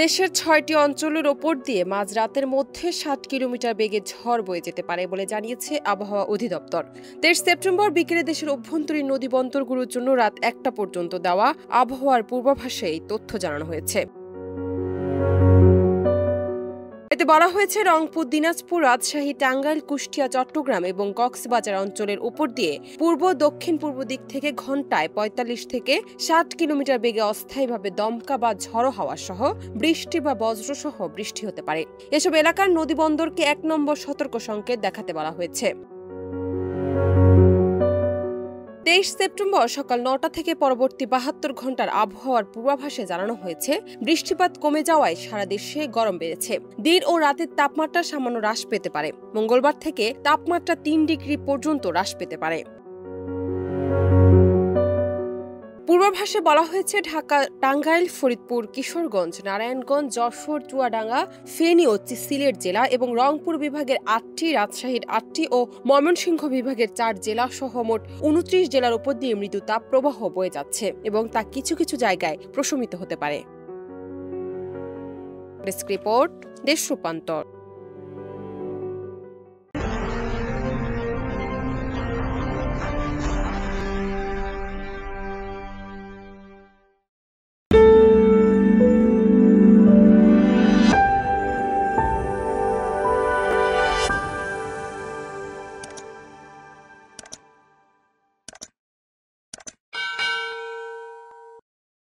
দেশের ৬টি অঞ্চলের ওপর দিয়ে মাঝরাতের মধ্যে ৬০ কিলোমিটার বেগে ঝড় বয়ে যেতে পারে বলে জানিয়েছে আবহাওয়া অধিদপ্তর। ২৩ সেপ্টেম্বর বিকেলে দেশের অভ্যন্তরীণ নদী বন্দরগুলোর জন্য রাত ১টা পর্যন্ত দেওয়া আবহাওয়ার পূর্বাভাসে এই তথ্য জানানো হয়েছে। এতে বলা হয়েছে, রংপুর, দিনাজপুর, রাজশাহী, টাঙ্গাইল, কুষ্টিয়া, চট্টগ্রাম এবং কক্সবাজার অঞ্চলের উপর দিয়ে পূর্ব দক্ষিণ পূর্ব দিক থেকে ঘন্টায় ৪৫ থেকে ৬০ কিলোমিটার বেগে অস্থায়ীভাবে দমকা বা ঝড়ো হাওয়া সহ বৃষ্টি বা বজ্রসহ বৃষ্টি হতে পারে। এসব এলাকার নদী বন্দরকে ১ নম্বর সতর্ক সংকেত দেখাতে বলা হয়েছে। ২৩ সেপ্টেম্বর সকাল ৯টা থেকে পরবর্তী ৭২ ঘন্টার আবহাওয়ার পূর্বাভাসে জানানো হয়েছে, বৃষ্টিপাত কমে যাওয়ায় সারা দেশে গরম বেড়েছে। দিন ও রাতের তাপমাত্রা সামান্য হ্রাস পেতে পারে। মঙ্গলবার থেকে তাপমাত্রা ৩ ডিগ্রি পর্যন্ত হ্রাস পেতে পারে। পূর্বাভাসে বলা হয়েছে, ঢাকা, টাঙ্গাইল, ফরিদপুর, কিশোরগঞ্জ, নারায়ণগঞ্জ, যশোর, চুয়াডাঙ্গা, ফেনী ও সিলেট জেলা এবং রংপুর বিভাগের ৮টি, রাজশাহীর 8টি ও ময়মনসিংহ বিভাগের ৪ জেলা সহ মোট ২৯ জেলার উপর দিয়ে মৃদু তাপ প্রবাহ বয়ে যাচ্ছে এবং তা কিছু কিছু জায়গায় প্রশমিত হতে পারে। ডেস্ক রিপোর্ট, দেশ রূপান্তর।